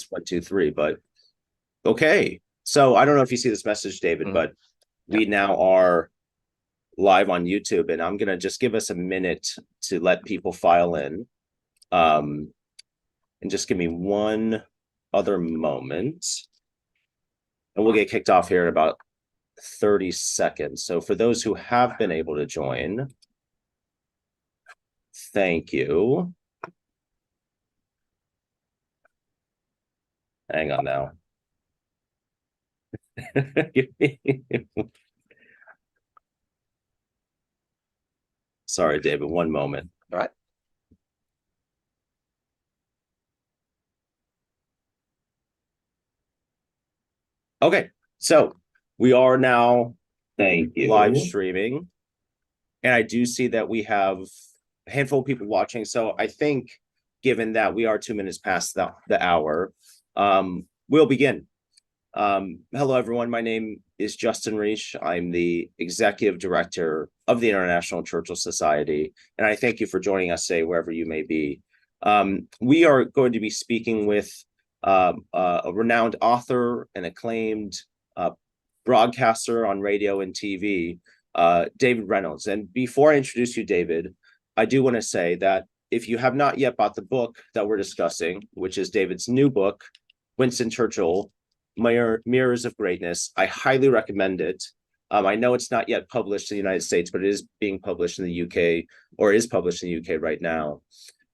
1, 2, 3, but okay. So I don't know if you see this message, David, but we now are live on YouTube, and I'm gonna just give us a minute to let people file in. And just give me one other moment. And we'll get kicked off here in about 30 seconds. So for those who have been able to join, thank you. Hang on now. Sorry, David, one moment. All right. Okay, so we are now live streaming, and I do see that we have a handful of people watching. So I think, given that we are 2 minutes past the hour, we'll begin. Hello, everyone. My name is Justin Reich. I'm the executive director of the International Churchill Society, and I thank you for joining us today, wherever you may be. We are going to be speaking with a renowned author and acclaimed broadcaster on radio and TV, David Reynolds. And before I introduce you, David, I do want to say that if you have not yet bought the book that we're discussing, which is David's new book, Winston Churchill, Mirrors of Greatness, I highly recommend it. I know it's not yet published in the United States, but it is being published in the UK, or is published in the UK right now.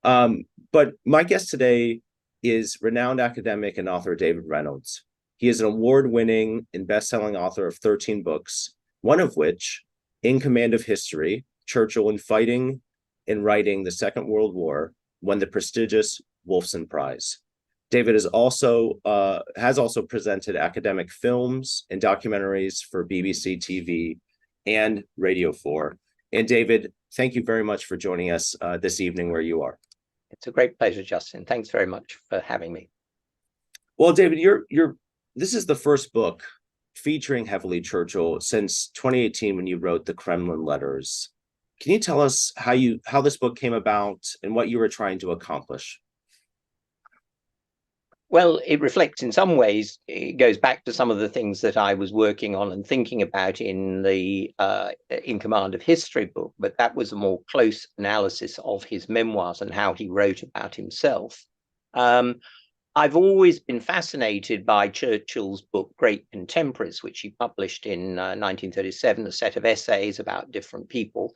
But my guest today is renowned academic and author David Reynolds. He is an award-winning and best-selling author of 13 books, one of which, In Command of History, Churchill in Fighting and Writing the Second World War, won the prestigious Wolfson Prize. David has also presented academic films and documentaries for BBC TV and Radio 4. And David, thank you very much for joining us this evening where you are. It's a great pleasure, Justin. Thanks very much for having me. Well, David, this is the first book featuring heavily Churchill since 2018 when you wrote the Kremlin Letters. Can you tell us how this book came about and what you were trying to accomplish? Well, it reflects in some ways, it goes back to some of the things that I was working on and thinking about in the In Command of History book, but that was a more close analysis of his memoirs and how he wrote about himself. I've always been fascinated by Churchill's book, Great Contemporaries, which he published in 1937, a set of essays about different people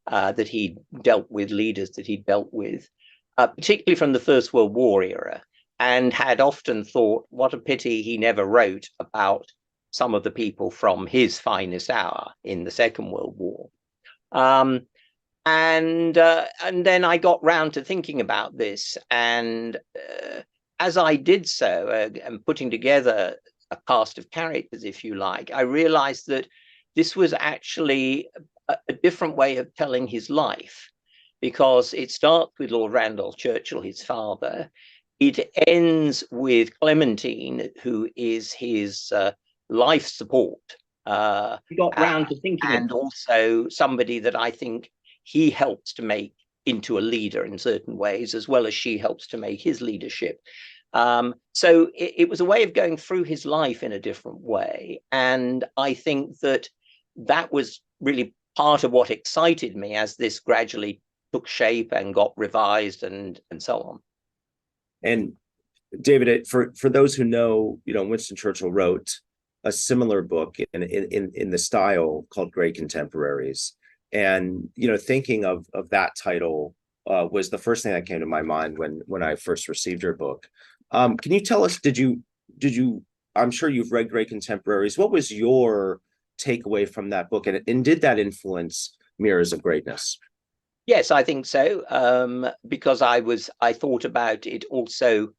that he dealt with, leaders that he dealt with, particularly from the First World War era. And had often thought, what a pity he never wrote about some of the people from his finest hour in the Second World War. And then I got round to thinking about this. And as I did so, and putting together a cast of characters, if you like, I realized that this was actually a different way of telling his life, because it starts with Lord Randolph Churchill, his father. It ends with Clementine, who is his life support. He got round to thinking, and also somebody that I think he helps to make into a leader in certain ways, as well as she helps to make his leadership. So it was a way of going through his life in a different way. And I think that was really part of what excited me as this gradually took shape and got revised and so on. And David, for those who know, Winston Churchill wrote a similar book in the style called Great Contemporaries. And, thinking of that title was the first thing that came to my mind when I first received your book. Can you tell us, did you, I'm sure you've read Great Contemporaries. What was your takeaway from that book? And did that influence Mirrors of Greatness? Yes, I think so, because I thought about it also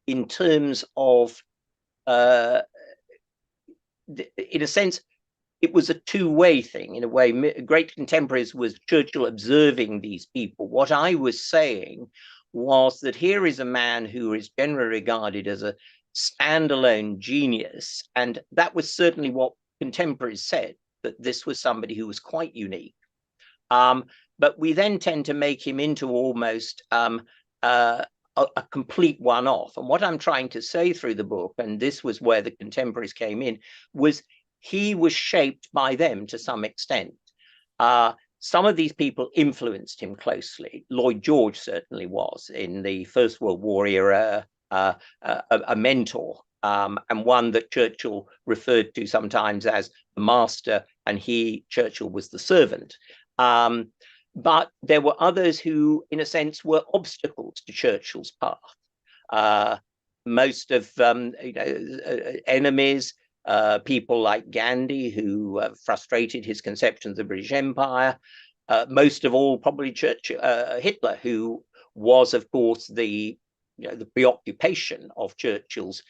in terms of, in a sense, it was a two-way thing. In a way, Great Contemporaries was Churchill observing these people. What I was saying was that here is a man who is generally regarded as a standalone genius, and that was certainly what contemporaries said, that this was somebody who was quite unique. But we then tend to make him into almost a complete one-off. And what I'm trying to say through the book, and this was where the contemporaries came in, was he was shaped by them to some extent. Some of these people influenced him closely. Lloyd George certainly was, in the First World War era, a mentor, and one that Churchill referred to sometimes as the master, and Churchill, was the servant. But there were others who, in a sense, were obstacles to Churchill's path. Most of enemies, people like Gandhi, who frustrated his conceptions of the British Empire. Most of all, probably Hitler, who was, of course, the preoccupation of Churchill's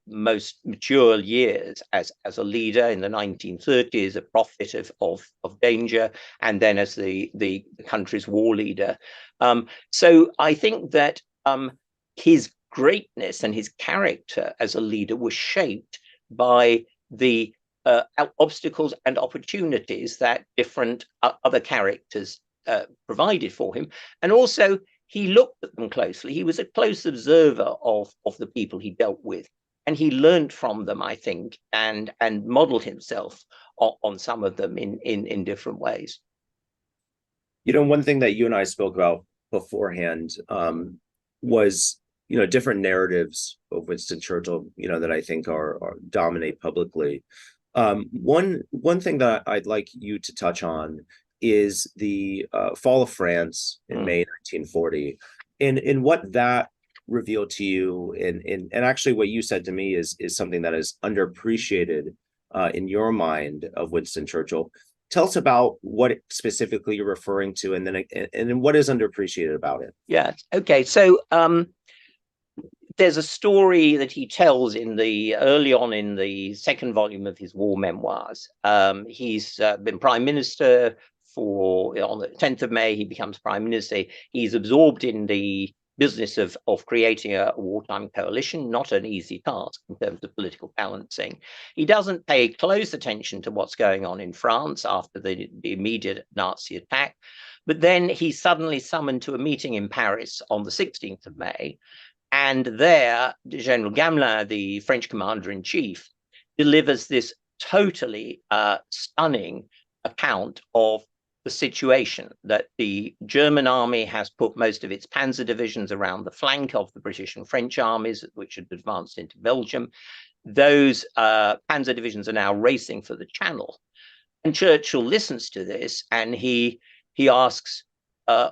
most mature years as a leader in the 1930s, a prophet of danger, and then as the country's war leader. So I think that his greatness and his character as a leader was shaped by the obstacles and opportunities that different other characters provided for him. And also, he looked at them closely. He was a close observer of the people he dealt with, and he learned from them, I think, and modeled himself on some of them in different ways. One thing that you and I spoke about beforehand was different narratives of Winston Churchill, that I think are dominate publicly. One thing that I'd like you to touch on is the fall of France in May 1940, and what that revealed to you, and actually what you said to me is something that is underappreciated in your mind of Winston Churchill. Tell us about what specifically you're referring to, and then what is underappreciated about it. Yeah. Okay. So there's a story that he tells early on in the second volume of his war memoirs. He's been prime minister on the 10th of May, he becomes prime minister. He's absorbed in the business of creating a wartime coalition, not an easy task in terms of political balancing. He doesn't pay close attention to what's going on in France after the immediate Nazi attack. But then he's suddenly summoned to a meeting in Paris on the 16th of May. And there, General Gamelin, the French commander-in-chief, delivers this totally stunning account of the situation, that the German army has put most of its panzer divisions around the flank of the British and French armies, which had advanced into Belgium. Those panzer divisions are now racing for the Channel. And Churchill listens to this, and he asks,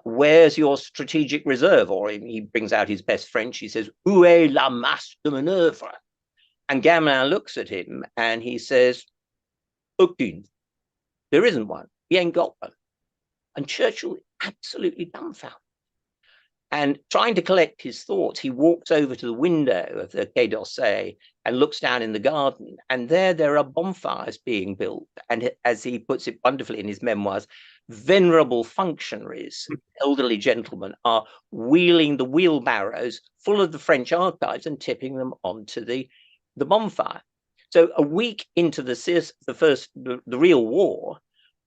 where's your strategic reserve? Or he brings out his best French. He says, où est la masse de manœuvre? And Gamelin looks at him and he says, aucune. There isn't one. He ain't got one. And Churchill is absolutely dumbfounded. And trying to collect his thoughts, he walks over to the window of the Quai d'Orsay and looks down in the garden. And there are bonfires being built. And as he puts it wonderfully in his memoirs, venerable functionaries, elderly gentlemen, are wheeling the wheelbarrows full of the French archives and tipping them onto the bonfire. So a week into the real war,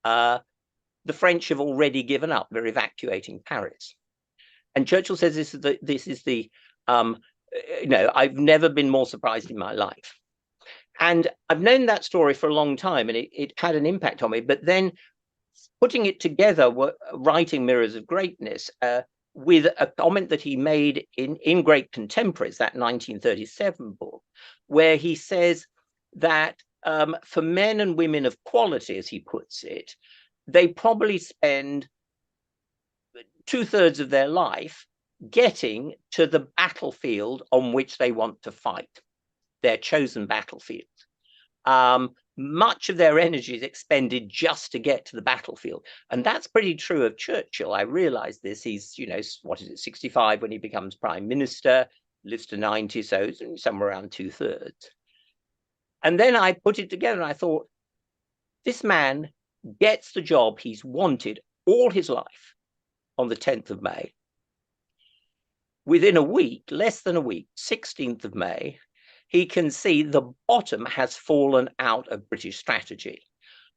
the French have already given up. They're evacuating Paris. And Churchill says I've never been more surprised in my life. And I've known that story for a long time, and it had an impact on me. But then putting it together, writing Mirrors of Greatness, with a comment that he made in Great Contemporaries, that 1937 book, where he says that for men and women of quality, as he puts it, they probably spend 2/3 of their life getting to the battlefield on which they want to fight, their chosen battlefield. Much of their energy is expended just to get to the battlefield. And that's pretty true of Churchill. I realize this. He's, 65 when he becomes prime minister, lives to 90, so it's somewhere around 2/3. And then I put it together and I thought, this man gets the job he's wanted all his life on the 10th of May. Within a week, less than a week, 16th of May, he can see the bottom has fallen out of British strategy.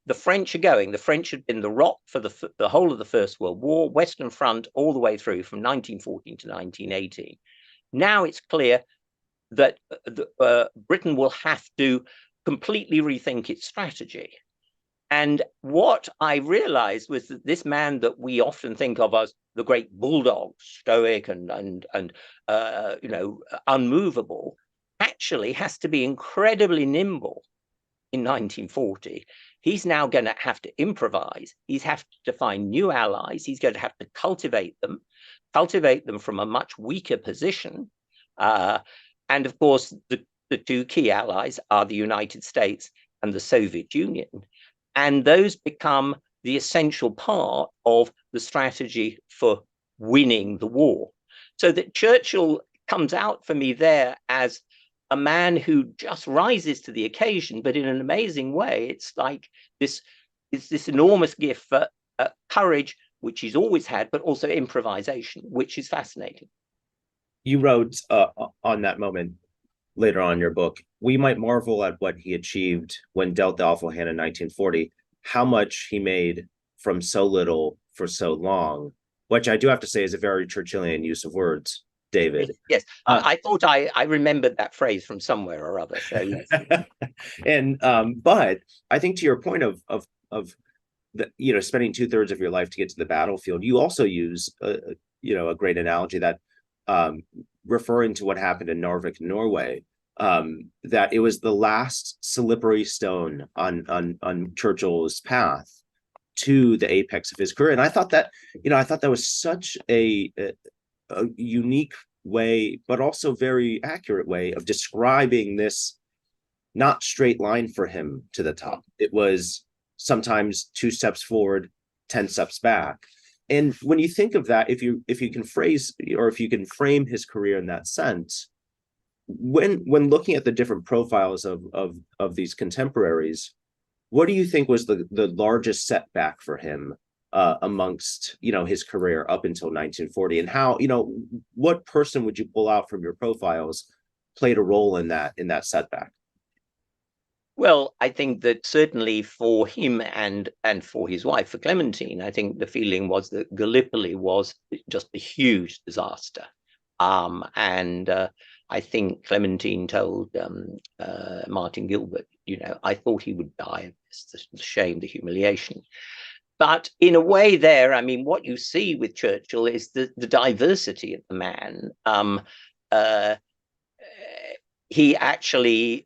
the French are going. The French had been the rock for the whole of the First World War, Western Front all the way through from 1914 to 1918. Now it's clear that Britain will have to completely rethink its strategy. And what I realized was that this man that we often think of as the great bulldog, stoic and unmovable, actually has to be incredibly nimble in 1940. He's now going to have to improvise. He's have to find new allies. He's going to have to cultivate them from a much weaker position. And of course, the two key allies are the United States and the Soviet Union. And those become the essential part of the strategy for winning the war. So that Churchill comes out for me there as a man who just rises to the occasion, but in an amazing way. It's like this enormous gift for courage, which he's always had, but also improvisation, which is fascinating. You wrote on that moment later on in your book, we might marvel at what he achieved when dealt the awful hand in 1940, how much he made from so little for so long, which I do have to say is a very Churchillian use of words, David. Yes, I thought I remembered that phrase from somewhere or other. So yes. And but I think to your point of the, spending 2/3 of your life to get to the battlefield, you also use a great analogy that referring to what happened in Narvik, Norway, that it was the last slippery stone on Churchill's path to the apex of his career. And I thought that was such a unique way, but also very accurate way of describing this not straight line for him to the top. It was sometimes 2 steps forward, 10 steps back. And when you think of that, if you can frame his career in that sense, when looking at the different profiles of these contemporaries, what do you think was the largest setback for him amongst his career up until 1940, and how what person would you pull out from your profiles played a role in that setback? Well, I think that certainly for him and for his wife, for Clementine, I think the feeling was that Gallipoli was just a huge disaster. And I think Clementine told Martin Gilbert, I thought he would die of this, the shame, the humiliation. But in a way there, I mean, what you see with Churchill is the diversity of the man.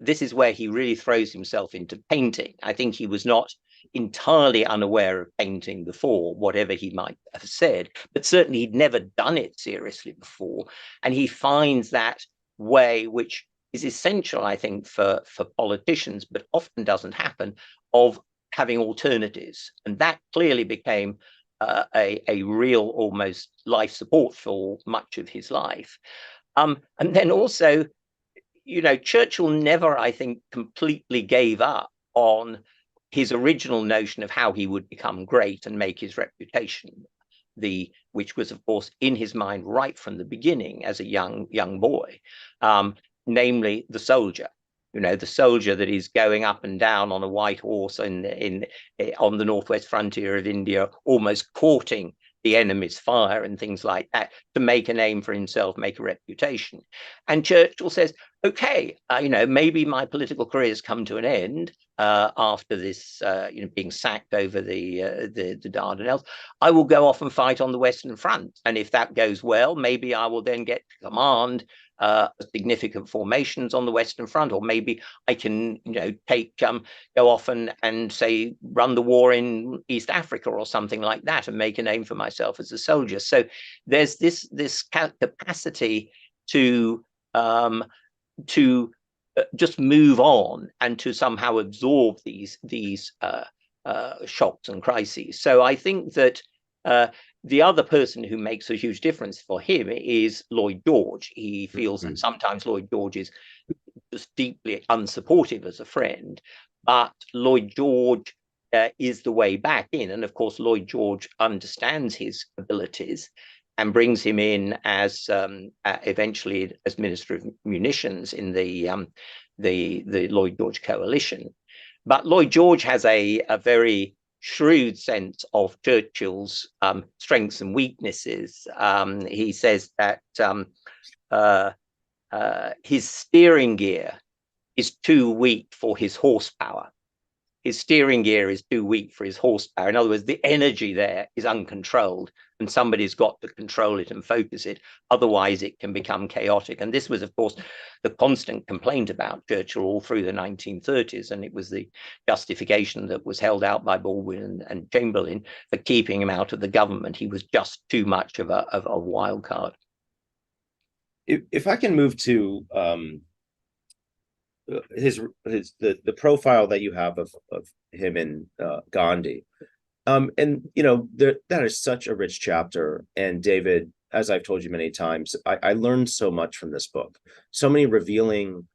This is where he really throws himself into painting. I think he was not entirely unaware of painting before, whatever he might have said, but certainly he'd never done it seriously before. And he finds that way, which is essential, I think, for politicians, but often doesn't happen, of having alternatives. And that clearly became a real almost life support for much of his life. And then also, Churchill never, I think, completely gave up on his original notion of how he would become great and make his reputation, which was, of course, in his mind right from the beginning as a young boy, namely the soldier. The soldier that is going up and down on a white horse on the northwest frontier of India, almost courting the enemy's fire and things like that, to make a name for himself, make a reputation. And Churchill says, okay, maybe my political career has come to an end after this, being sacked over the Dardanelles. I will go off and fight on the Western Front. And if that goes well, maybe I will then get to command significant formations on the Western Front, or maybe I can, go off and say run the war in East Africa or something like that, and make a name for myself as a soldier. So there's this capacity to just move on and to somehow absorb these shocks and crises. So I think that the other person who makes a huge difference for him is Lloyd George. He feels that sometimes Lloyd George is just deeply unsupportive as a friend, but Lloyd George is the way back in. And of course, Lloyd George understands his abilities and brings him in as eventually as Minister of Munitions in the Lloyd George coalition. But Lloyd George has a very shrewd sense of Churchill's strengths and weaknesses. He says that his steering gear is too weak for his horsepower. His steering gear is too weak for his horsepower. In other words, the energy there is uncontrolled, and somebody's got to control it and focus it. Otherwise, it can become chaotic. And this was, of course, the constant complaint about Churchill all through the 1930s. And it was the justification that was held out by Baldwin and Chamberlain for keeping him out of the government. He was just too much of a wild card. If I can move to the profile that you have of him and Gandhi, and that is such a rich chapter. And David, as I've told you many times, I learned so much from this book. So many revealing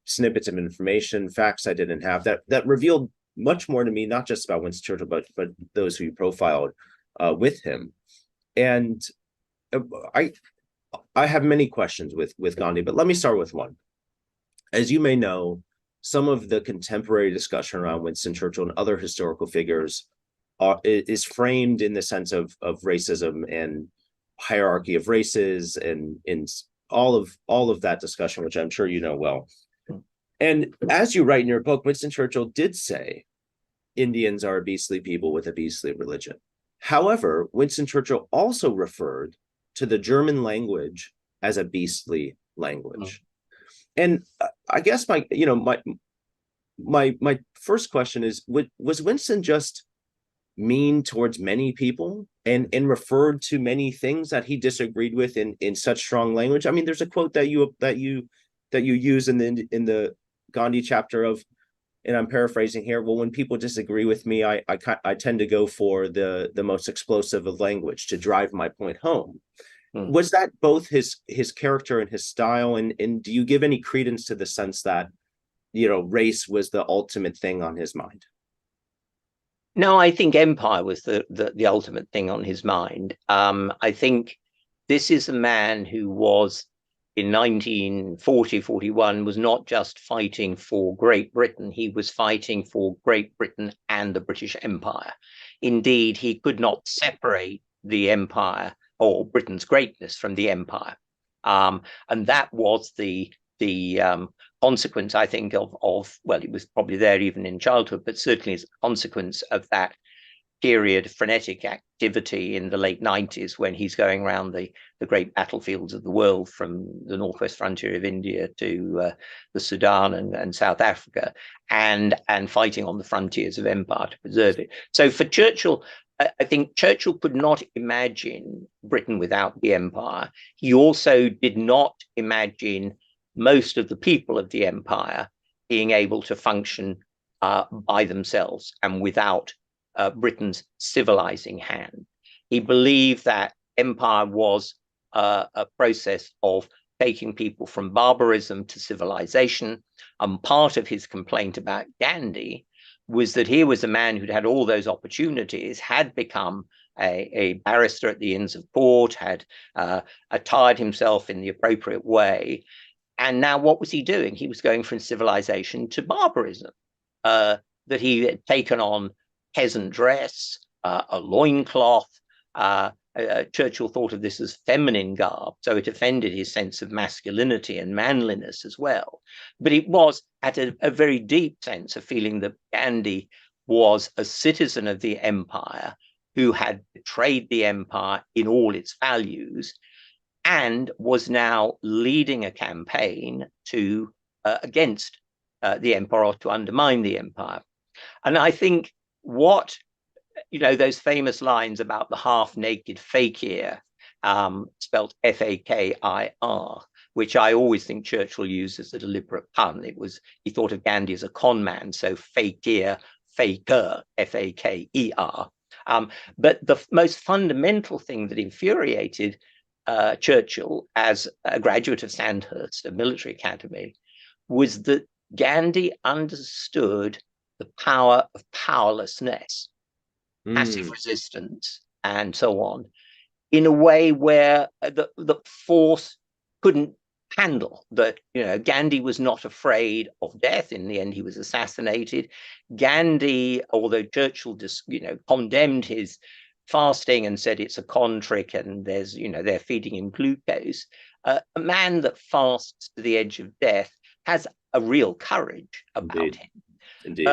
snippets of information, facts I didn't have that revealed much more to me, not just about Winston Churchill, but those who you profiled with him. And I have many questions with Gandhi, but let me start with one. As you may know, some of the contemporary discussion around Winston Churchill and other historical figures is framed in the sense of racism and hierarchy of races, and in all of that discussion, which I'm sure you know well. And as you write in your book, Winston Churchill did say Indians are a beastly people with a beastly religion. However, Winston Churchill also referred to the German language as a beastly language. And I guess my first question is, was Winston just mean towards many people and referred to many things that he disagreed with in such strong language? I mean, there's a quote that you use in the Gandhi chapter of, and I'm paraphrasing here, well, when people disagree with me, I tend to go for the most explosive of language to drive my point home. Was that both his character and his style? And do you give any credence to the sense that, race was the ultimate thing on his mind? No, I think empire was the ultimate thing on his mind. I think this is a man who was, in 1940-41, was not just fighting for Great Britain, he was fighting for Great Britain and the British Empire. Indeed, he could not separate the empire or Britain's greatness from the empire. And that was the consequence, I think, of well, it was probably there even in childhood, but certainly as a consequence of that period of frenetic activity in the late 90s when he's going around the great battlefields of the world, from the northwest frontier of India to the Sudan and South Africa, and fighting on the frontiers of empire to preserve it. So for Churchill, I think Churchill could not imagine Britain without the empire. He also did not imagine most of the people of the empire being able to function by themselves and without Britain's civilizing hand. He believed that empire was a process of taking people from barbarism to civilization. And part of his complaint about Gandhi was that here was a man who'd had all those opportunities, had become a barrister at the Inns of Court, had attired himself in the appropriate way. And now what was he doing? He was going from civilization to barbarism, that he had taken on peasant dress, a loincloth. Churchill thought of this as feminine garb, so it offended his sense of masculinity and manliness as well. But it was at a very deep sense a feeling that Gandhi was a citizen of the empire who had betrayed the empire in all its values and was now leading a campaign to against the empire, or to undermine the empire. And I think what, those famous lines about the half-naked fakir, spelt F-A-K-I-R, which I always think Churchill used as a deliberate pun. He thought of Gandhi as a con man, so fakir, faker, F-A-K-E-R. But the most fundamental thing that infuriated Churchill as a graduate of Sandhurst, a military academy, was that Gandhi understood the power of powerlessness, passive resistance, and so on, in a way where the force couldn't handle that, Gandhi was not afraid of death. In the end, he was assassinated. Gandhi, although Churchill just, condemned his fasting and said it's a con trick and there's, they're feeding him glucose. A man that fasts to the edge of death has a real courage about him. Indeed.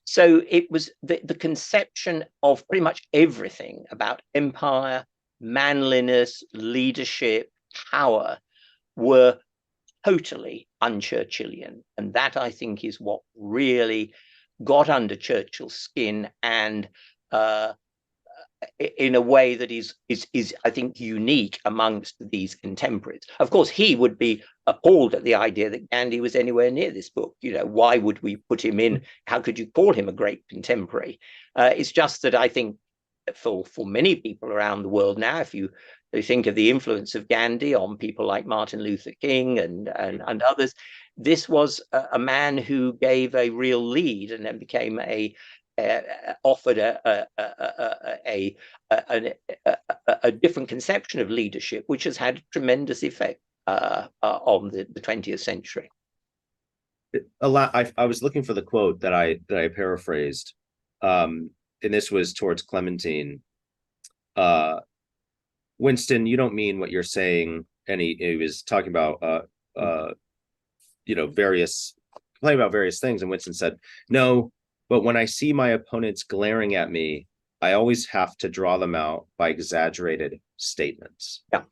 So it was the conception of pretty much everything about empire, manliness, leadership, power were totally un-Churchillian. And that, I think, is what really got under Churchill's skin, and in a way that is I think unique amongst these contemporaries. Of course, he would be appalled at the idea that Gandhi was anywhere near this book. Why would we put him in? How could you call him a great contemporary? It's just that I think for many people around the world now, if you think of the influence of Gandhi on people like Martin Luther King and others, this was a man who gave a real lead and then became offered a different conception of leadership, which has had a tremendous effect on the 20th century. I was looking for the quote that I paraphrased, and this was towards Clementine. Winston, you don't mean what you're saying. And he was talking about playing about various things, and Winston said, no, but when I see my opponents glaring at me, I always have to draw them out by exaggerated statements. Yeah.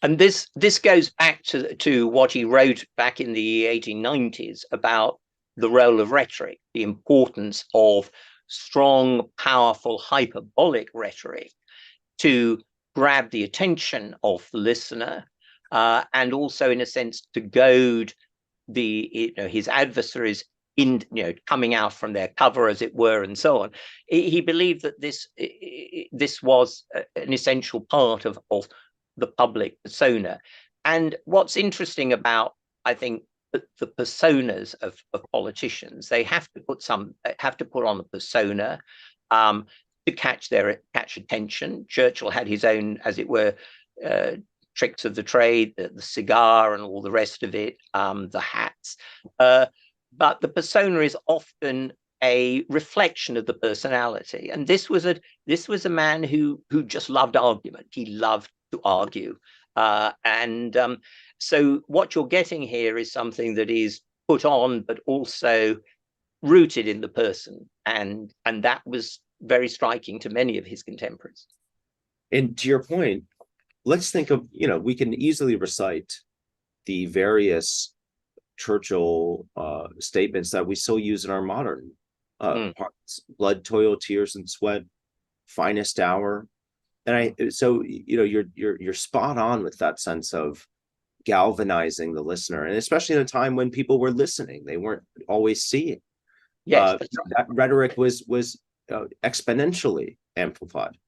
And this goes back to what he wrote back in the 1890s about the role of rhetoric, the importance of strong, powerful, hyperbolic rhetoric to grab the attention of the listener, and also, in a sense, to goad his adversaries in, coming out from their cover, as it were, and so on. He believed that this was an essential part of the public persona. And what's interesting about, I think, the personas of politicians, they have to put on a persona to catch attention. Churchill had his own, as it were, tricks of the trade, the cigar and all the rest of it, the hats. But the persona is often a reflection of the personality. And this was a man who just loved argument. He loved to argue. So what you're getting here is something that is put on, but also rooted in the person. And that was very striking to many of his contemporaries. And to your point, let's think of, we can easily recite the various Churchill statements that we still use in our modern parts: blood, toil, tears, and sweat, finest hour. And you're spot on with that sense of galvanizing the listener, and especially in a time when people were listening, they weren't always seeing. Yes, that rhetoric was exponentially amplified.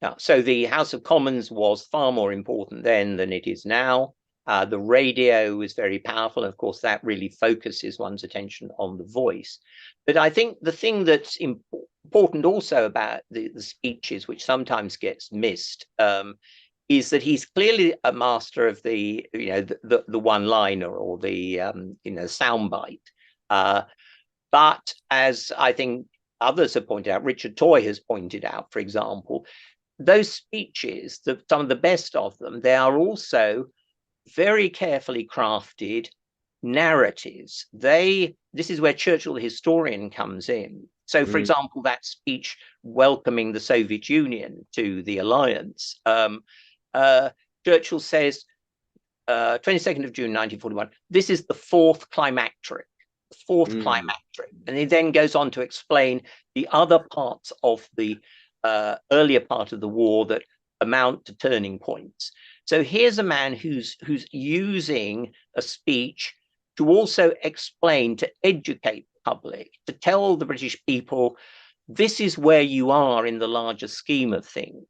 Yeah, so the House of Commons was far more important then than it is now. The radio was very powerful. Of course, that really focuses one's attention on the voice. But I think the thing that's important also about the speeches, which sometimes gets missed, is that he's clearly a master of the one-liner or the soundbite. But as I think others have pointed out, Richard Toye has pointed out, for example, those speeches, some of the best of them, they are also very carefully crafted narratives. This is where Churchill the historian comes in. So, for example, that speech welcoming the Soviet Union to the alliance, Churchill says, 22nd of June 1941, this is the fourth climacteric. Climacteric. And he then goes on to explain the other parts of the earlier part of the war that amount to turning points. So here's a man who's using a speech to also explain, to educate the public, to tell the British people, this is where you are in the larger scheme of things.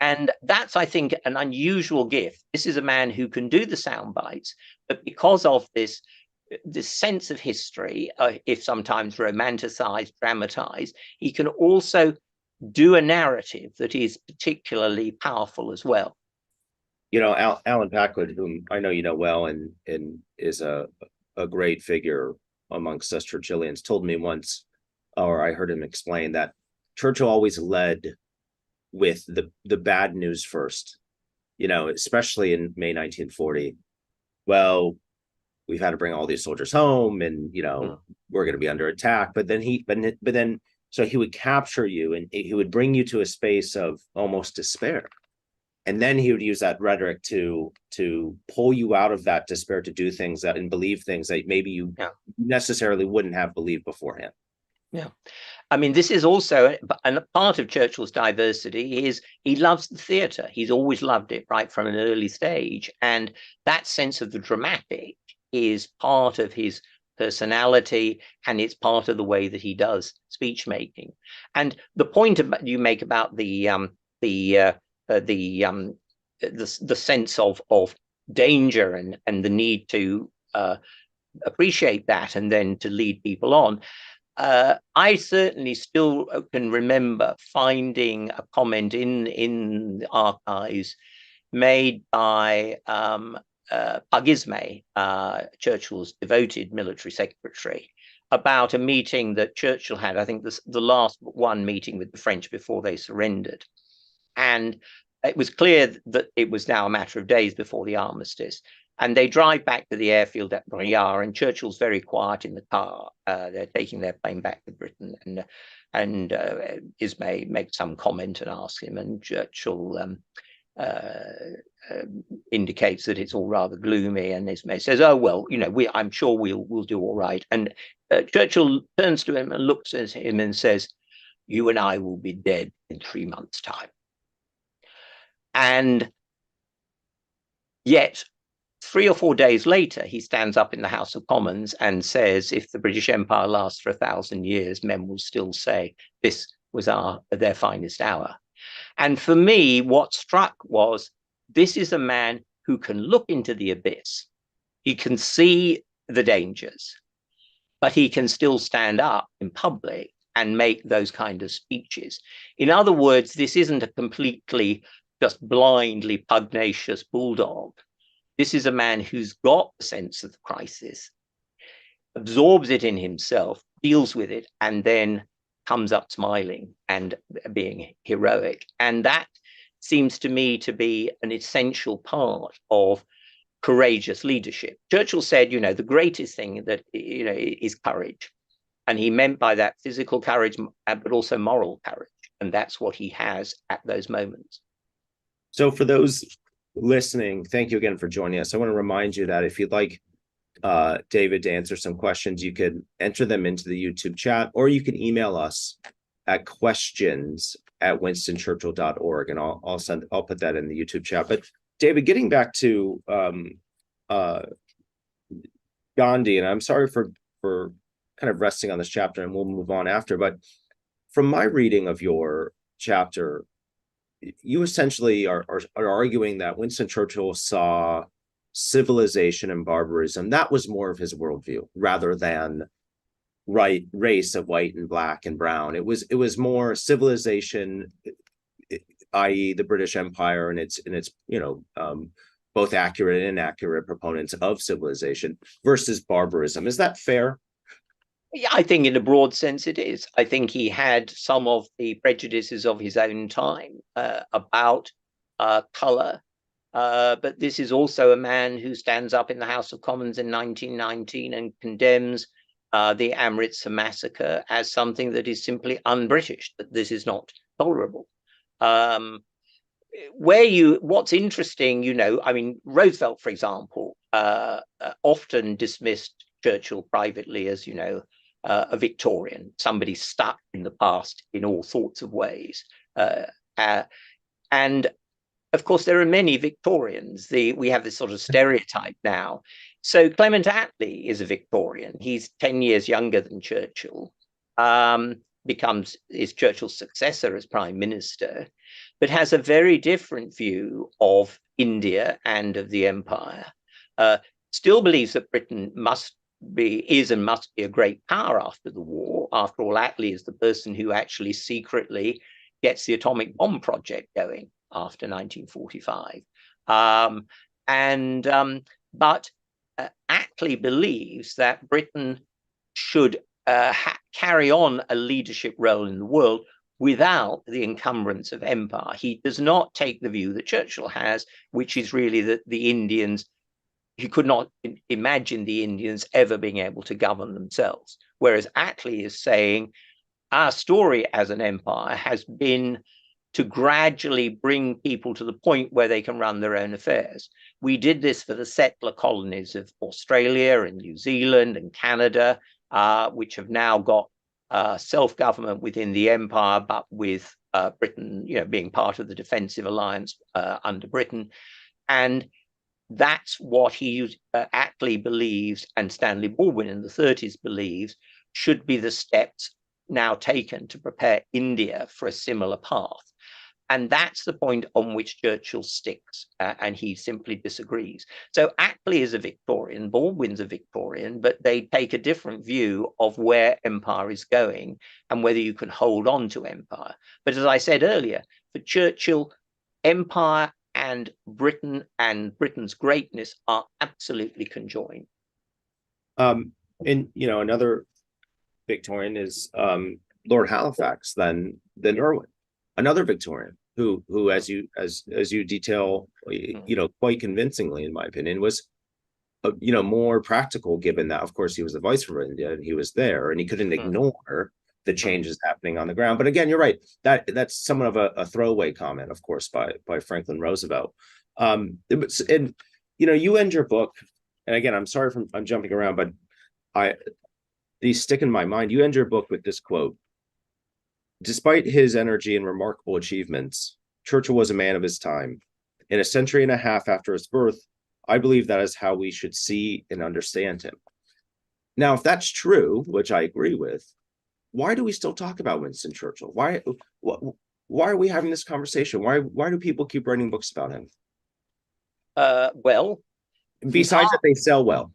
And that's, I think, an unusual gift. This is a man who can do the sound bites, but because of this sense of history, if sometimes romanticized, dramatized, he can also do a narrative that is particularly powerful as well. Alan Packwood, whom I know you know well, and is a great figure amongst us Churchillians, told me once, or I heard him explain that Churchill always led with the bad news first. Especially in May 1940. Well, we've had to bring all these soldiers home, and we're going to be under attack. But then so he would capture you, and he would bring you to a space of almost despair, and then he would use that rhetoric to pull you out of that despair, to do things that and believe things that maybe you necessarily wouldn't have believed beforehand. Yeah. I mean, this is also a part of Churchill's diversity is he loves the theatre. He's always loved it right from an early stage. And that sense of the dramatic is part of his personality, and it's part of the way that he does speech making. And the point you make about the sense of danger and the need to appreciate that and then to lead people on. I certainly still can remember finding a comment in the archives made by Ismay, Churchill's devoted military secretary, about a meeting that Churchill had, I think the last one meeting with the French before they surrendered. And it was clear that it was now a matter of days before the armistice. And they drive back to the airfield at Briare, and Churchill's very quiet in the car. They're taking their plane back to Britain, and Ismay makes some comment and asks him, and Churchill indicates that it's all rather gloomy, and Ismay says, "Oh well, I'm sure we'll do all right." And Churchill turns to him and looks at him and says, "You and I will be dead in 3 months' time." And yet, 3 or 4 days later, he stands up in the House of Commons and says, if the British Empire lasts for 1,000 years, men will still say this was their finest hour. And for me, what struck was, this is a man who can look into the abyss. He can see the dangers, but he can still stand up in public and make those kind of speeches. In other words, this isn't a completely just blindly pugnacious bulldog. This is a man who's got the sense of the crisis, absorbs it in himself, deals with it, and then comes up smiling and being heroic. And that seems to me to be an essential part of courageous leadership. Churchill said, the greatest thing that, is courage. And he meant by that physical courage, but also moral courage. And that's what he has at those moments. So for those listening, thank you again for joining us. I want to remind you that if you'd like David to answer some questions, you could enter them into the YouTube chat, or you can email us at questions@winstonchurchill.org, and I'll put that in the YouTube chat. But David, getting back to Gandhi, and I'm sorry for kind of resting on this chapter, and we'll move on after, but from my reading of your chapter, you essentially are arguing that Winston Churchill saw civilization and barbarism. That was more of his worldview rather than race of white and black and brown. It was more civilization, i.e. the British Empire and its both accurate and inaccurate proponents of civilization, versus barbarism. Is that fair? Yeah, I think in a broad sense it is. I think he had some of the prejudices of his own time about colour. But this is also a man who stands up in the House of Commons in 1919 and condemns the Amritsar massacre as something that is simply un-British, that this is not tolerable. What's interesting, I mean, Roosevelt, for example, often dismissed Churchill privately as, a Victorian, somebody stuck in the past in all sorts of ways. And of course, there are many Victorians. We have this sort of stereotype now. So Clement Attlee is a Victorian. He's 10 years younger than Churchill, is Churchill's successor as Prime Minister, but has a very different view of India and of the empire. Still believes that Britain is and must be a great power after the war. After all, Attlee is the person who actually secretly gets the atomic bomb project going after 1945. But Attlee believes that Britain should carry on a leadership role in the world without the encumbrance of empire. He does not take the view that Churchill has, which is really that the Indians, he could not imagine the Indians ever being able to govern themselves. Whereas Attlee is saying, our story as an empire has been to gradually bring people to the point where they can run their own affairs. We did this for the settler colonies of Australia and New Zealand and Canada, which have now got self-government within the empire, but with Britain, being part of the defensive alliance under Britain. And that's what Attlee believes, and Stanley Baldwin in the 30s believes, should be the steps now taken to prepare India for a similar path. And that's the point on which Churchill sticks, and he simply disagrees. So Attlee is a Victorian, Baldwin's a Victorian, but they take a different view of where empire is going and whether you can hold on to empire. But as I said earlier, for Churchill, empire and Britain's greatness are absolutely conjoined. And another Victorian is Lord Halifax, then Irwin, another Victorian who as you detail, quite convincingly, in my opinion, was more practical, given that of course he was the Viceroy of India and he was there and he couldn't ignore the changes happening on the ground. But again, you're right, that's somewhat of a throwaway comment, of course, by Franklin Roosevelt. And you end your book, and again, I'm sorry I'm jumping around, but these stick in my mind. You end your book with this quote: "Despite his energy and remarkable achievements, Churchill was a man of his time. In a century and a half after his birth, I believe that is how we should see and understand him." Now, if that's true, which I agree with, why do we still talk about Winston Churchill? Why are we having this conversation? Why do people keep writing books about him? Well, besides that they sell well.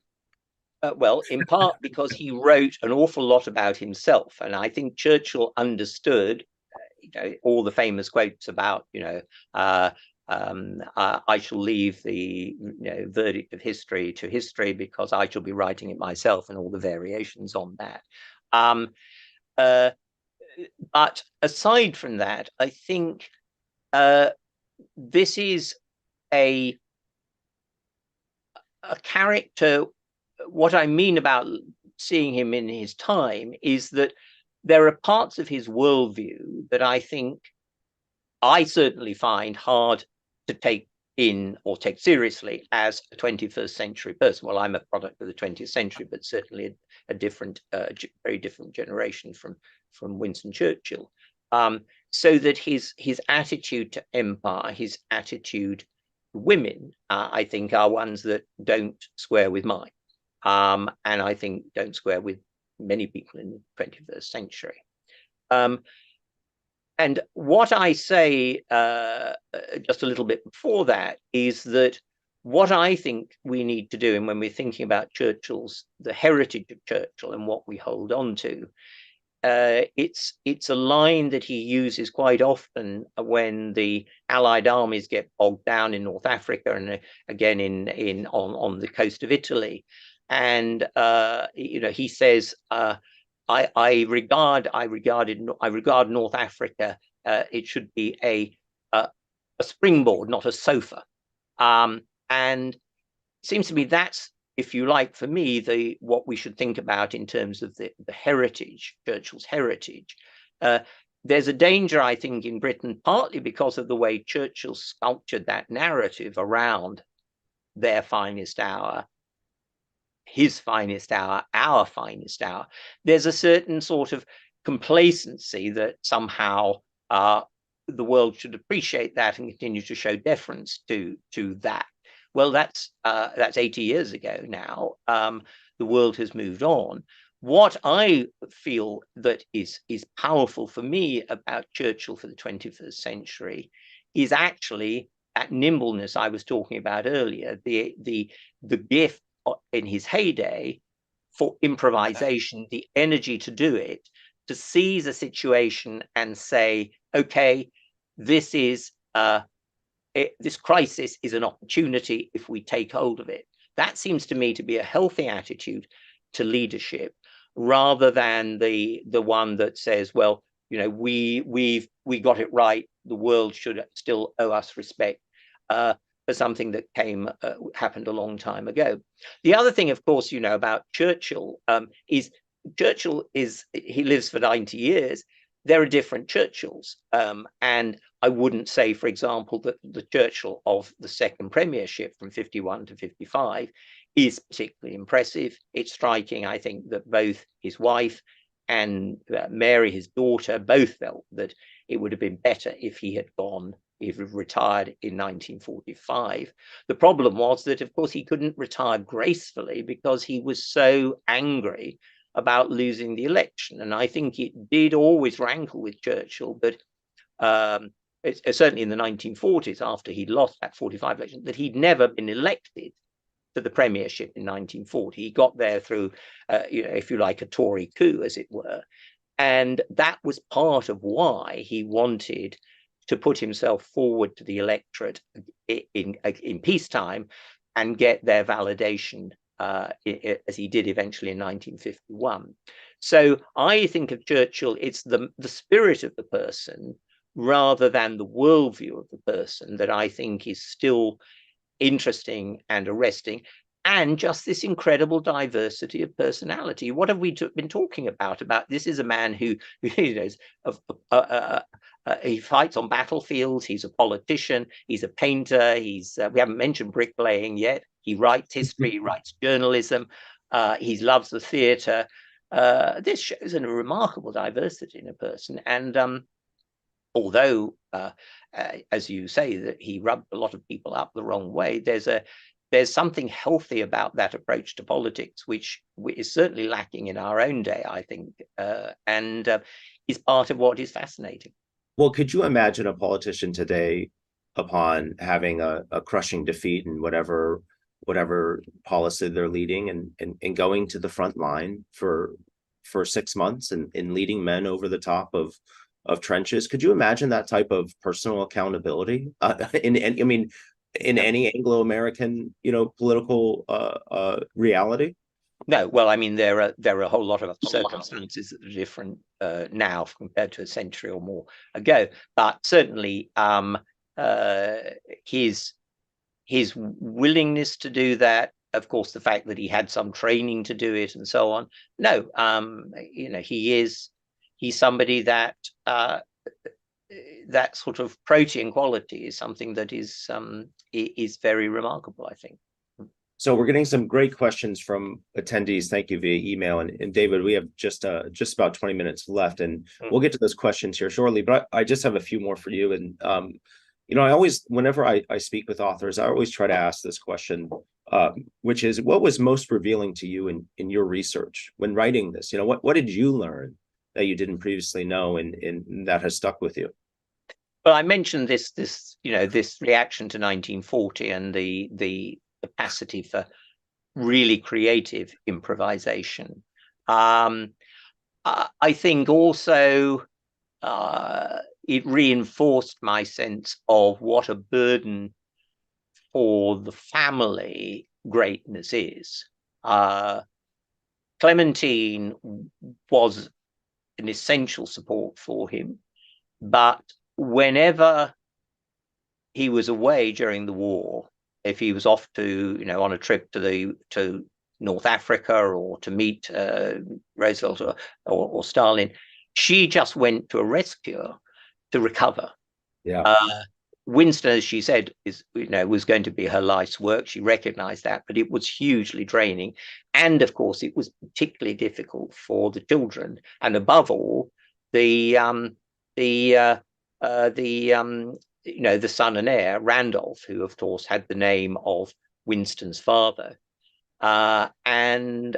Well, in part because he wrote an awful lot about himself, and I think Churchill understood, all the famous quotes about, I shall leave the verdict of history to history because I shall be writing it myself, and all the variations on that. But aside from that, I think this is a character. What I mean about seeing him in his time is that there are parts of his worldview that I certainly find hard to take in or take seriously as a 21st century person. Well, I'm a product of the 20th century, but certainly a different, very different generation from Winston Churchill. So that his attitude to empire, his attitude to women, I think are ones that don't square with mine. And I think don't square with many people in the 21st century. And what I say just a little bit before that is that what I think we need to do, and when we're thinking about the heritage of Churchill and what we hold on to, it's a line that he uses quite often when the Allied armies get bogged down in North Africa and again on the coast of Italy. And he says, I regard North Africa. It should be a springboard, not a sofa. And it seems to me that's, if you like, for me, what we should think about in terms of the heritage, Churchill's heritage. There's a danger, I think, in Britain, partly because of the way Churchill sculptured that narrative around their finest hour, his finest hour, our finest hour. There's a certain sort of complacency that somehow the world should appreciate that and continue to show deference to that. Well, that's 80 years ago now. The world has moved on. What I feel that is powerful for me about Churchill for the 21st century is actually that nimbleness I was talking about earlier, the gift in his heyday for improvisation, the energy to do it, to seize a situation and say, okay, this is this crisis is an opportunity if we take hold of it. That seems to me to be a healthy attitude to leadership, rather than the one that says, well, we got it right, the world should still owe us respect, for something that happened a long time ago. The other thing, of course, about Churchill, is he lives for 90 years. There are different Churchills, and I wouldn't say, for example, that the Churchill of the second premiership from 51 to 55 is particularly impressive. It's striking, I think, that both his wife and Mary, his daughter, both felt that it would have been better if he had retired in 1945. The problem was that, of course, he couldn't retire gracefully because he was so angry about losing the election. And I think it did always rankle with Churchill, but it's certainly in the 1940s, after he'd lost that 45 election, that he'd never been elected to the premiership in 1940. He got there through, if you like, a Tory coup, as it were. And that was part of why he wanted to put himself forward to the electorate in peacetime and get their validation, as he did eventually in 1951. So I think of Churchill, it's the spirit of the person rather than the worldview of the person that I think is still interesting and arresting, and just this incredible diversity of personality. What have we been talking about? This is a man who he fights on battlefields. He's a politician. He's a painter. We haven't mentioned bricklaying yet. He writes history. He writes journalism. He loves the theatre. This shows a remarkable diversity in a person. And although, as you say, that he rubbed a lot of people up the wrong way, there's something healthy about that approach to politics, which is certainly lacking in our own day, I think, and is part of what is fascinating. Well, could you imagine a politician today, upon having a crushing defeat in whatever policy they're leading, and going to the front line for 6 months and leading men over the top of trenches? Could you imagine that type of personal accountability in any Anglo-American political reality? No, well, I mean, there are a whole lot of circumstances that are different now compared to a century or more ago. But certainly, his willingness to do that, of course, the fact that he had some training to do it, and so on. No, he's somebody that that sort of protean quality is something that is very remarkable, I think. So we're getting some great questions from attendees. Thank you, via email. And David, we have just about 20 minutes left, and we'll get to those questions here shortly. But I just have a few more for you. And I always, whenever I speak with authors, I always try to ask this question, which is, what was most revealing to you in your research when writing this? What did you learn that you didn't previously know, and that has stuck with you? Well, I mentioned this reaction to 1940 and the capacity for really creative improvisation. I think also it reinforced my sense of what a burden for the family greatness is. Clementine was an essential support for him, but whenever he was away during the war, if he was off to, on a trip to North Africa or to meet Roosevelt or Stalin, she just went to a rest cure to recover. Yeah. Winston, as she said, was going to be her life's work. She recognized that, but it was hugely draining, and of course, it was particularly difficult for the children, and above all, the son and heir, Randolph, who of course had the name of Winston's father. And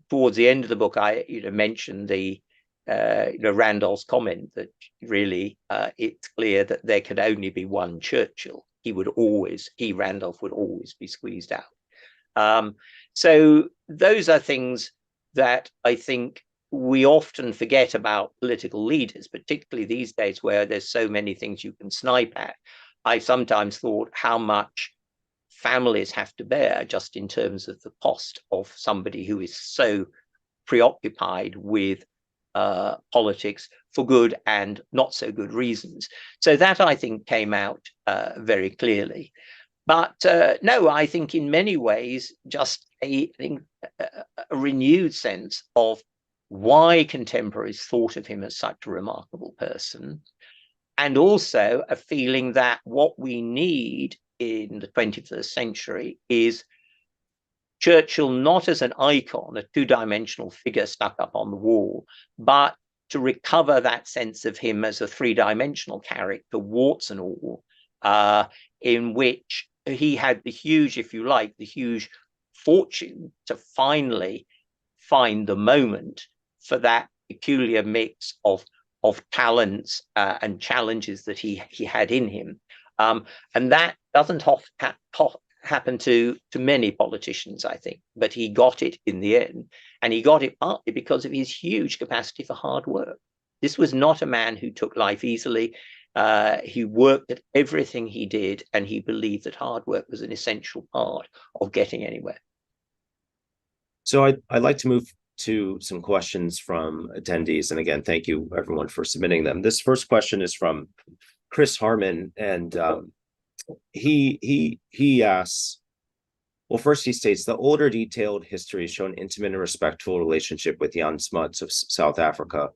towards the end of the book, I mentioned the Randolph's comment that really it's clear that there could only be one Churchill. Randolph would always be squeezed out. So those are things that I think we often forget about political leaders, particularly these days where there's so many things you can snipe at. I sometimes thought how much families have to bear just in terms of the cost of somebody who is so preoccupied with politics for good and not so good reasons. So that, I think, came out very clearly. But no, I think in many ways, just a renewed sense of why contemporaries thought of him as such a remarkable person, and also a feeling that what we need in the 21st century is Churchill not as an icon, a two-dimensional figure stuck up on the wall, but to recover that sense of him as a three-dimensional character, warts and all, in which he had the huge, if you like, the huge fortune to finally find the moment for that peculiar mix of talents and challenges that he had in him. And that doesn't happen to many politicians, I think, but he got it in the end. And he got it partly because of his huge capacity for hard work. This was not a man who took life easily. He worked at everything he did, and he believed that hard work was an essential part of getting anywhere. So I'd like to move to some questions from attendees. And again, thank you everyone for submitting them. This first question is from Chris Harmon, and he asks, well, first he states, the older detailed history show an intimate and respectful relationship with Jan Smuts of South Africa.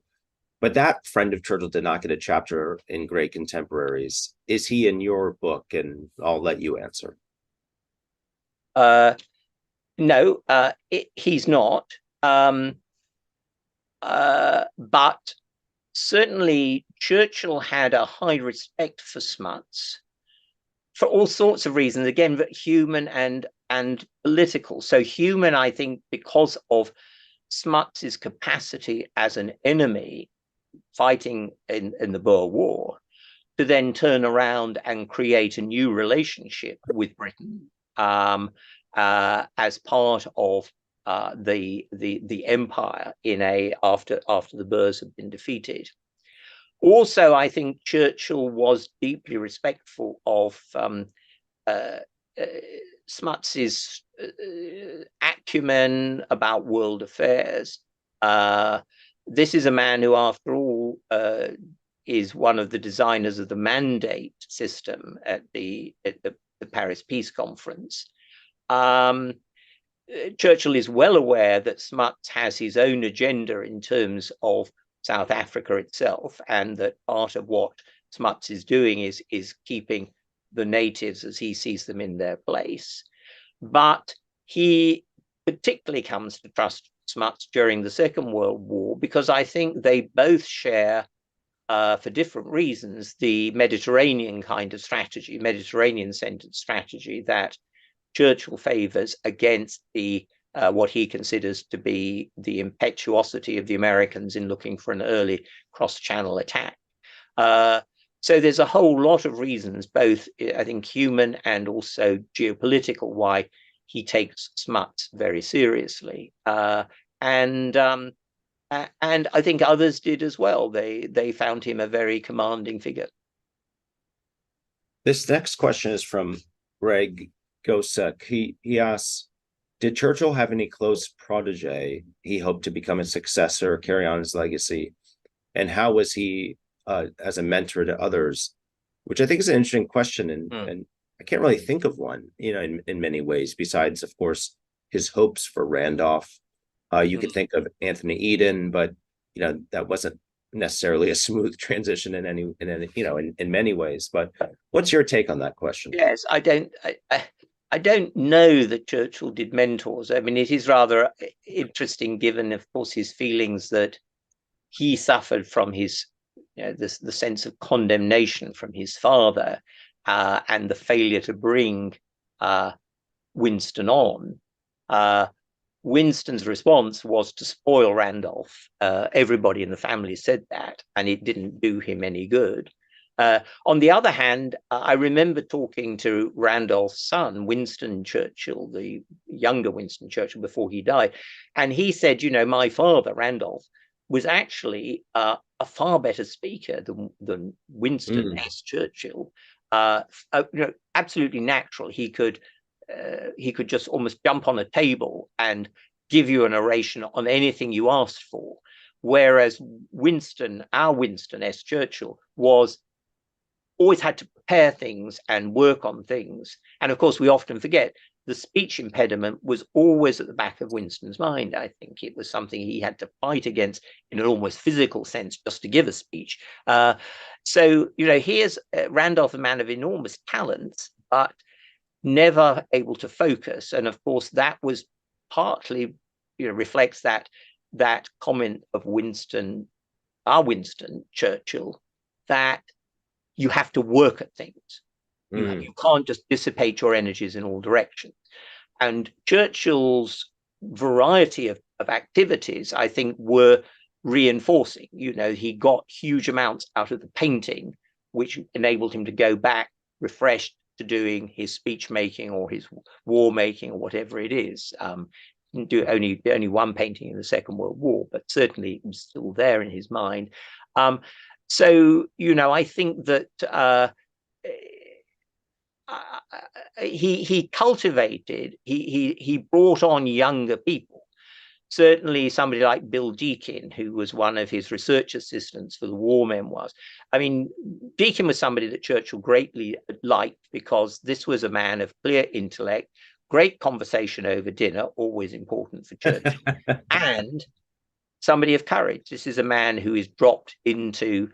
But that friend of Churchill did not get a chapter in Great Contemporaries. Is he in your book? And I'll let you answer. No, he's not. But certainly Churchill had a high respect for Smuts for all sorts of reasons, again, but human and political. So human, I think, because of Smuts's capacity as an enemy fighting in the Boer War, to then turn around and create a new relationship with Britain as part of the empire after the Boers had been defeated. Also, I think Churchill was deeply respectful of Smuts's acumen about world affairs. This is a man who, after all, is one of the designers of the mandate system at the Paris Peace Conference. Churchill is well aware that Smuts has his own agenda in terms of South Africa itself, and that part of what Smuts is doing is keeping the natives as he sees them in their place. But he particularly comes to trust Smuts during the Second World War, because I think they both share, for different reasons, the Mediterranean kind of strategy, Mediterranean-centered strategy that Churchill favors against the what he considers to be the impetuosity of the Americans in looking for an early cross-channel attack. So there's a whole lot of reasons, both, I think, human and also geopolitical, why he takes Smuts very seriously. And I think others did as well. They found him a very commanding figure. This next question is from Greg Gosek. He asks, did Churchill have any close protege he hoped to become a successor, carry on his legacy? And how was he as a mentor to others? Which I think is an interesting question. And I can't really think of one, in many ways, besides, of course, his hopes for Randolph. You could think of Anthony Eden, but, that wasn't necessarily a smooth transition in many ways. But what's your take on that question? Yes, I don't know that Churchill did mentors. I mean, it is rather interesting, given, of course, his feelings that he suffered from his, the sense of condemnation from his father and the failure to bring Winston on. Winston's response was to spoil Randolph. Everybody in the family said that, and it didn't do him any good. On the other hand, I remember talking to Randolph's son, Winston Churchill, the younger Winston Churchill, before he died. And he said, my father, Randolph, was actually a far better speaker than Winston S. Churchill. absolutely natural. He could just almost jump on a table and give you an oration on anything you asked for. Whereas Winston, our Winston S. Churchill, was always had to prepare things and work on things. And of course, we often forget the speech impediment was always at the back of Winston's mind. I think it was something he had to fight against in an almost physical sense just to give a speech. So, here's Randolph, a man of enormous talents, but never able to focus. And of course, that was partly, reflects that comment of Winston, our Winston Churchill, that you have to work at things. You can't just dissipate your energies in all directions. And Churchill's variety of activities, I think, were reinforcing. He got huge amounts out of the painting, which enabled him to go back refreshed to doing his speech making or his war making or whatever it is. Didn't do only one painting in the Second World War, but certainly it was still there in his mind. So, I think that he cultivated, he brought on younger people. Certainly somebody like Bill Deakin, who was one of his research assistants for the war memoirs. I mean, Deakin was somebody that Churchill greatly liked because this was a man of clear intellect, great conversation over dinner, always important for Churchill, and somebody of courage. This is a man who is dropped into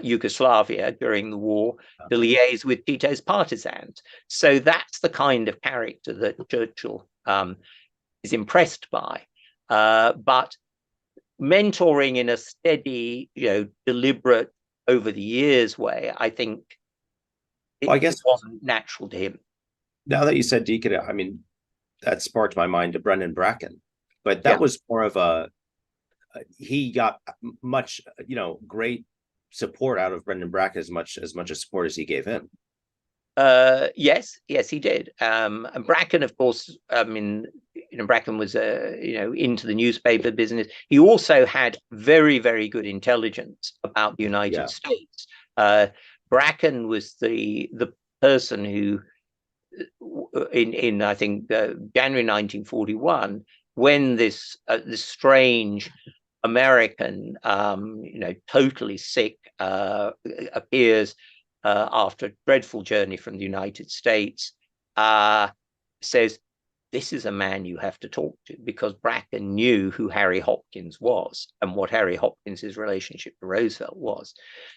Yugoslavia during the war to liaise with Tito's partisans. So that's the kind of character that Churchill is impressed by. But mentoring in a steady, deliberate, over the years way, I think I guess it wasn't natural to him. Now that you said Deacon, I mean, that sparked my mind to Brendan Bracken, but that was more of he got much, great support out of Brendan Bracken as much support as he gave him. Yes, he did. And Bracken, of course, Bracken was into the newspaper business. He also had very, very good intelligence about the United States. Bracken was the person who, in I think January 1941, when this strange American, totally sick, appears after a dreadful journey from the United States, says, this is a man you have to talk to, because Bracken knew who Harry Hopkins was and what Harry Hopkins's relationship to Roosevelt was.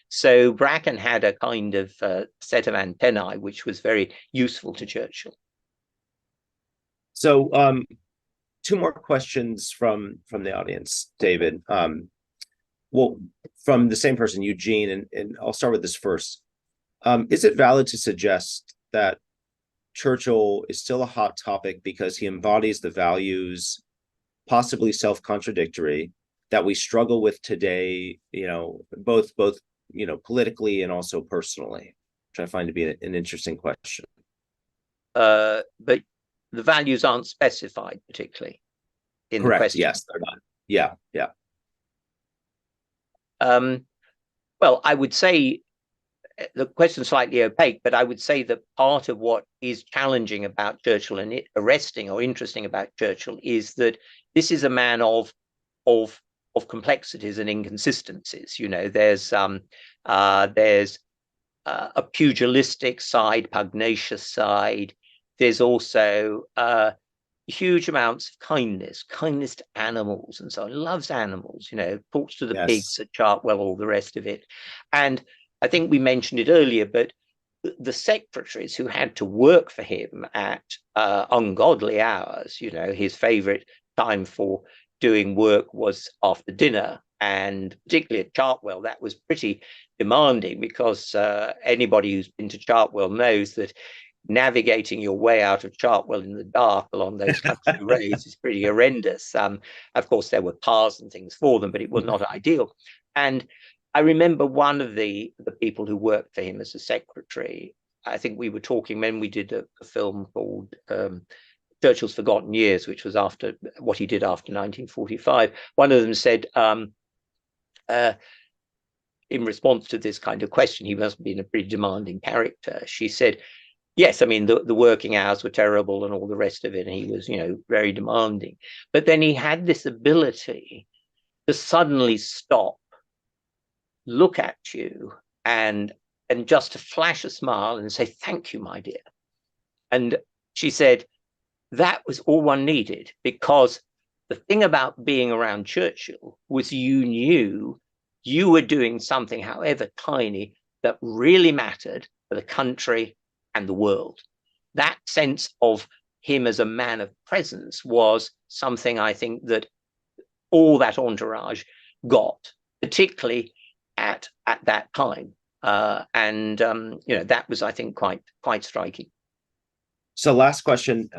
So Bracken had a kind of set of antennae, which was very useful to Churchill. So two more questions from the audience, David. Well, from the same person, Eugene, and I'll start with this first. Is it valid to suggest that Churchill is still a hot topic because he embodies the values, possibly self-contradictory, that we struggle with today, both politically and also personally, which I find to be an interesting question. But the values aren't specified particularly in Correct. The question. Yes, they're not. Yeah. Well, I would say the question's slightly opaque, but I would say that part of what is challenging about Churchill and arresting or interesting about Churchill is that this is a man of complexities and inconsistencies. There's a pugilistic side, pugnacious side. There's also huge amounts of kindness to animals and so on. Loves animals, talks to the pigs at Chartwell, all the rest of it. And I think we mentioned it earlier, but the secretaries who had to work for him at ungodly hours, his favorite time for doing work was after dinner. And particularly at Chartwell, that was pretty demanding, because anybody who's been to Chartwell knows that navigating your way out of Chartwell in the dark along those country roads is pretty horrendous. Of course, there were cars and things for them, but it was not ideal. And I remember one of the people who worked for him as a secretary. I think we were talking when we did a film called Churchill's Forgotten Years, which was after what he did after 1945. One of them said, in response to this kind of question, he must have been a pretty demanding character. She said, yes, I mean, the working hours were terrible and all the rest of it. And he was, very demanding. But then he had this ability to suddenly stop, look at you, and just to flash a smile and say, thank you, my dear. And she said, that was all one needed, because the thing about being around Churchill was you knew you were doing something, however tiny, that really mattered for the country and the world. That sense of him as a man of presence was something I think that all that entourage got, particularly at that time. That was, I think, quite striking. So last question,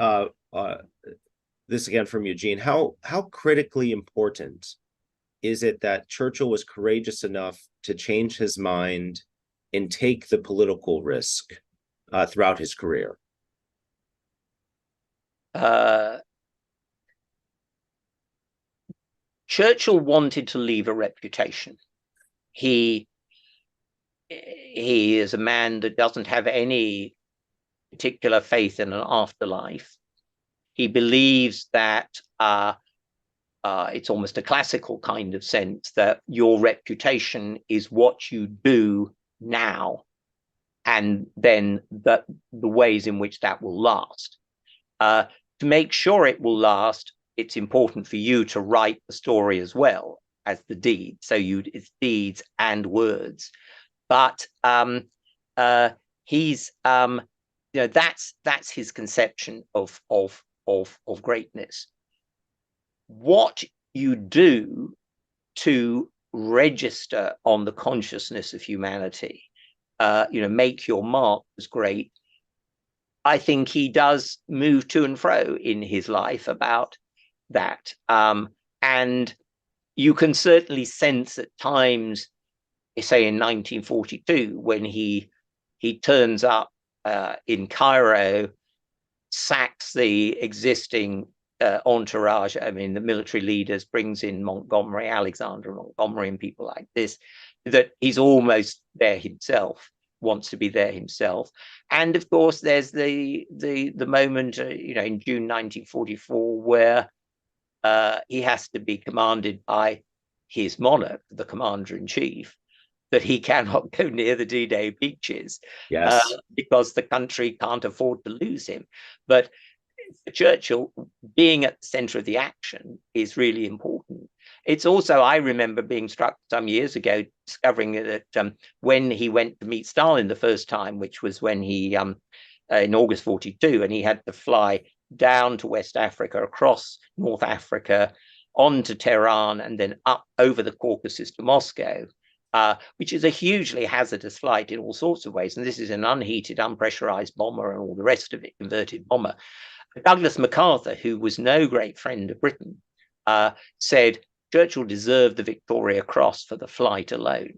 this again from Eugene. How critically important is it that Churchill was courageous enough to change his mind and take the political risk throughout his career? Churchill wanted to leave a reputation. He is a man that doesn't have any particular faith in an afterlife. He believes that it's almost a classical kind of sense that your reputation is what you do now, and then the ways in which that will last. To make sure it will last, it's important for you to write the story as well as the deed. So it's deeds and words. But he's that's his conception of greatness. What you do to register on the consciousness of humanity, make your mark as great. I think he does move to and fro in his life about that. And you can certainly sense at times, say in 1942, when he turns up in Cairo, sacks the existing entourage, I mean, the military leaders, brings in Montgomery, Alexander Montgomery, and people like this, that he's almost there himself, wants to be there himself. And of course, there's the moment, in June 1944, where he has to be commanded by his monarch, the commander-in-chief, that he cannot go near the D-Day beaches, yes, because the country can't afford to lose him. But for Churchill, being at the center of the action is really important. It's also, I remember being struck some years ago, discovering that when he went to meet Stalin the first time, which was when he, in August 42, and he had to fly down to West Africa, across North Africa, on to Tehran, and then up over the Caucasus to Moscow, which is a hugely hazardous flight in all sorts of ways. And this is an unheated, unpressurized bomber and all the rest of it, converted bomber. Douglas MacArthur, who was no great friend of Britain, said Churchill deserved the Victoria Cross for the flight alone.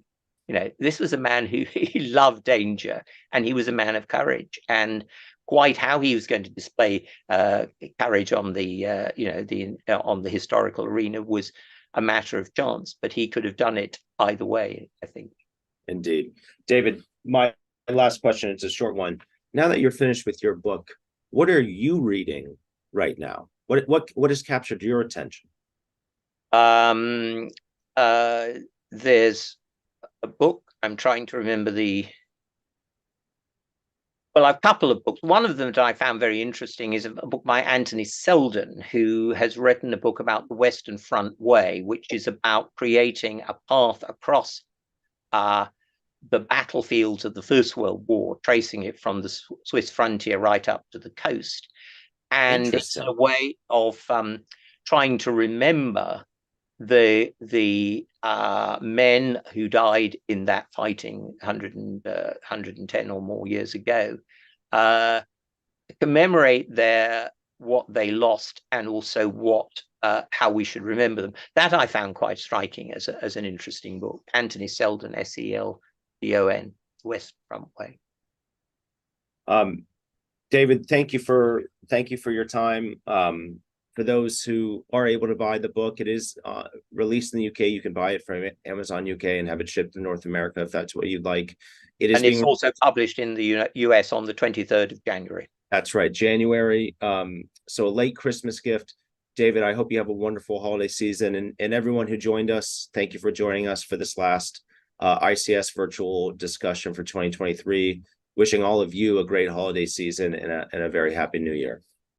This was a man who he loved danger, and he was a man of courage. And quite how he was going to display courage on the on the historical arena was a matter of chance, but he could have done it either way, I think. Indeed. David, my last question, it's a short one. Now that you're finished with your book, what are you reading right now? What has captured your attention? There's a book, I'm trying to remember a couple of books. One of them that I found very interesting is a book by Anthony Seldon, who has written a book about the Western Front Way, which is about creating a path across the battlefields of the First World War, tracing it from the Swiss frontier right up to the coast. And it's a way of trying to remember the men who died in that fighting 110 or more years ago, commemorate what they lost, and also how we should remember them. That I found quite striking as an interesting book. Anthony Seldon, Seldon, West Front Way. David, thank you for your time. for those who are able to buy the book, it is released in the UK. You can buy it from Amazon UK and have it shipped to North America if that's what you'd like. It is and it's also published in the US on the 23rd of January. That's right, January. So a late Christmas gift. David, I hope you have a wonderful holiday season, and everyone who joined us, thank you for joining us for this last ICS virtual discussion for 2023. Wishing all of you a great holiday season and a very happy new year.